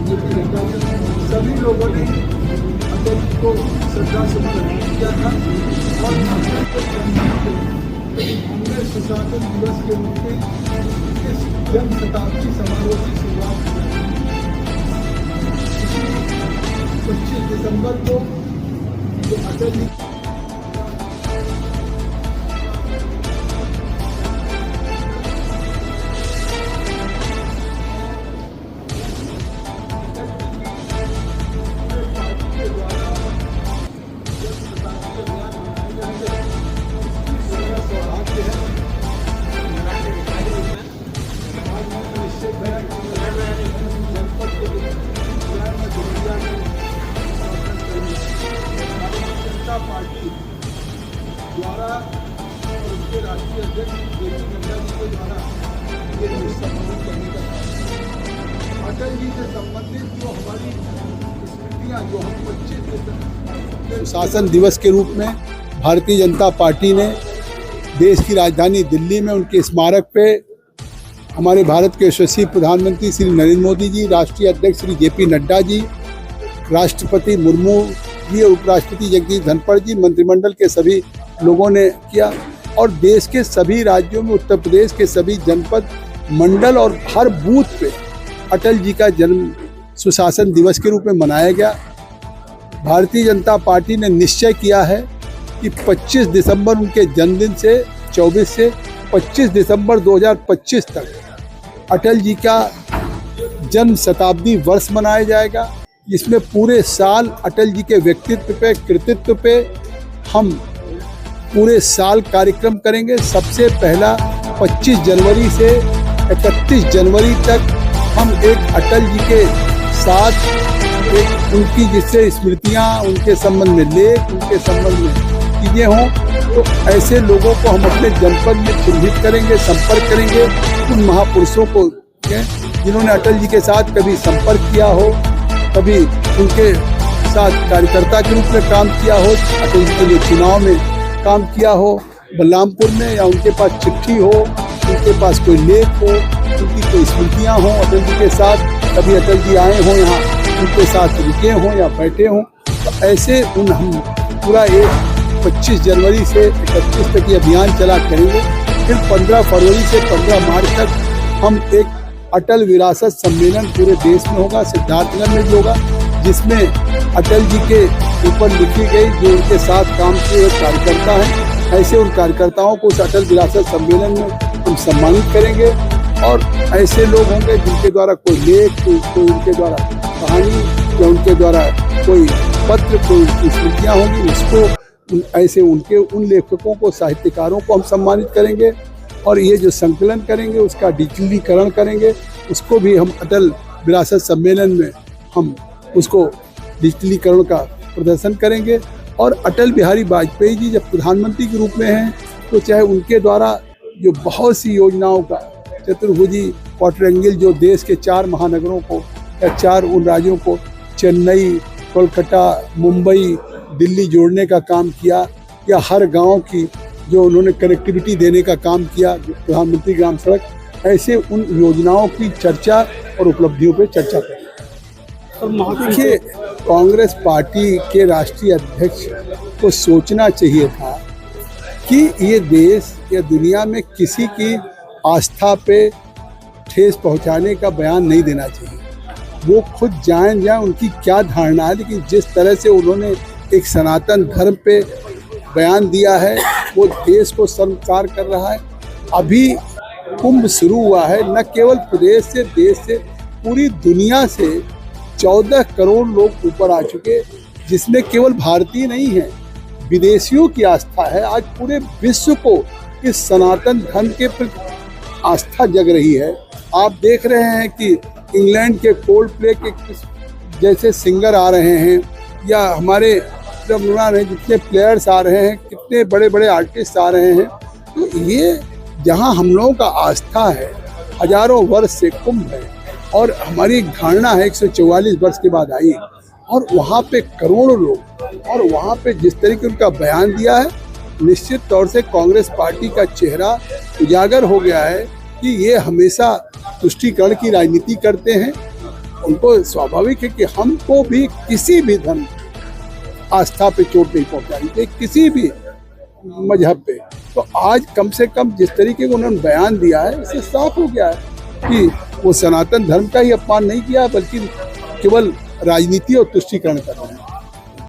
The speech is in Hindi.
जेपी नड्डा जी, सभी लोगों ने अटल जी को श्रद्धासुमन अर्पित किया था और अटल को हमने सुशासन दिवस के रूप में इस जन शताब्दी समारोह की शुरुआत की। 25 दिसंबर को जो अटल जी पार्टी द्वारा और उसके राष्ट्रीय अध्यक्ष जेपी नड्डा जी के द्वारा ये सम्मानित करने का अटल जी से संबंधित जो हमारी स्मृतियाँ जो हम 25 सुशासन दिवस के रूप में भारतीय जनता पार्टी ने देश की राजधानी दिल्ली में उनके स्मारक पे हमारे भारत के यशस्वी प्रधानमंत्री श्री नरेंद्र मोदी जी, राष्ट्रीय अध्यक्ष श्री जेपी नड्डा जी, राष्ट्रपति मुर्मू जी, उपराष्ट्रपति जगदीप धनखड़ जी, मंत्रिमंडल के सभी लोगों ने किया और देश के सभी राज्यों में, उत्तर प्रदेश के सभी जनपद मंडल और हर बूथ पे अटल जी का जन्म सुशासन दिवस के रूप में मनाया गया। भारतीय जनता पार्टी ने निश्चय किया है कि 25 दिसंबर उनके जन्मदिन से 24 से 25 दिसंबर 2025 तक अटल जी का जन्म शताब्दी वर्ष मनाया जाएगा, जिसमें पूरे साल अटल जी के व्यक्तित्व पे, कृतित्व पे हम पूरे साल कार्यक्रम करेंगे। सबसे पहला 25 जनवरी से 31 जनवरी तक हम एक अटल जी के साथ एक उनकी जिससे स्मृतियाँ, उनके संबंध में लेख, उनके संबंध में चीज़ें हों, तो ऐसे लोगों को हम अपने जनपद में चिन्हित करेंगे, संपर्क करेंगे उन महापुरुषों को जिन्होंने अटल जी के साथ कभी संपर्क किया हो, कभी उनके साथ कार्यकर्ता के रूप में काम किया हो, अटल जी के लिए चुनाव में काम किया हो, बलरामपुर में, या उनके पास चिट्ठी हो, उनके पास कोई लेख हो, उनकी कोई स्मृतियाँ हों अटल जी के साथ, कभी अटल जी आए हों यहाँ, उनके साथ रुके हों या बैठे हों, तो ऐसे उन हम पूरा एक 25 जनवरी से 31 तक ये अभियान चला करेंगे। फिर 15 फरवरी से 15 मार्च तक हम एक अटल विरासत सम्मेलन पूरे देश में होगा, सिद्धार्थनगर में भी होगा, जिसमें अटल जी के ऊपर लिखी गई जो उनके साथ काम किए हुए कार्यकर्ता हैं, ऐसे उन कार्यकर्ताओं को उस अटल विरासत सम्मेलन में हम सम्मानित करेंगे। और ऐसे लोग होंगे जिनके द्वारा कोई लेख, कोई उनके द्वारा कहानी या उनके द्वारा कोई पत्र, कोई स्मृतियाँ होंगी, उसको ऐसे उनके उन लेखकों को, साहित्यकारों को हम सम्मानित करेंगे। और ये जो संकलन करेंगे उसका डिजिटलीकरण करेंगे, उसको भी हम अटल विरासत सम्मेलन में हम उसको डिजिटलीकरण का प्रदर्शन करेंगे। और अटल बिहारी वाजपेयी जी जब प्रधानमंत्री के रूप में हैं, तो चाहे उनके द्वारा जो बहुत सी योजनाओं का चतुर्भुजी क्वाड्रेंगल जो देश के 4 महानगरों को या 4 उन राज्यों को चेन्नई, कोलकाता, मुंबई, दिल्ली जोड़ने का काम किया, या हर गांव की जो उन्होंने कनेक्टिविटी देने का काम किया, प्रधानमंत्री ग्राम सड़क, ऐसे उन योजनाओं की चर्चा और उपलब्धियों पर चर्चा करें। देखिए, कांग्रेस पार्टी के राष्ट्रीय अध्यक्ष को सोचना चाहिए था कि ये देश या दुनिया में किसी की आस्था पे ठेस पहुंचाने का बयान नहीं देना चाहिए। वो खुद जाएं उनकी क्या धारणा है, लेकिन जिस तरह से उन्होंने एक सनातन धर्म पे बयान दिया है, वो देश को शर्मसार कर रहा है। अभी कुंभ शुरू हुआ है, न केवल प्रदेश से, देश से, पूरी दुनिया से 14 करोड़ लोग ऊपर आ चुके, जिसमें केवल भारतीय नहीं है, विदेशियों की आस्था है। आज पूरे विश्व को इस सनातन धर्म के प्रति आस्था जग रही है। आप देख रहे हैं कि इंग्लैंड के कोल्ड प्ले के जैसे सिंगर आ रहे हैं, या हमारे जितने प्लेयर्स आ रहे हैं, कितने बड़े बड़े आर्टिस्ट आ रहे हैं। तो ये जहां हम लोगों का आस्था है, हजारों वर्ष से कुंभ है, और हमारी एक धारणा है 144 वर्ष के बाद आई, और वहाँ पे करोड़ों लोग, और वहाँ पे जिस तरीके उनका बयान दिया है, निश्चित तौर से कांग्रेस पार्टी का चेहरा उजागर हो गया है कि ये हमेशा तुष्टीकरण की राजनीति करते हैं उनको स्वाभाविक है कि हमको भी किसी भी धर्म आस्था पे चोट नहीं पहुंचानी चाहिए, किसी भी मजहब पे। तो आज कम से कम जिस तरीके को उन्होंने बयान दिया है, इससे साफ हो गया है कि वो सनातन धर्म का ही अपमान नहीं किया, बल्कि केवल राजनीति और तुष्टीकरण कर रहे हैं।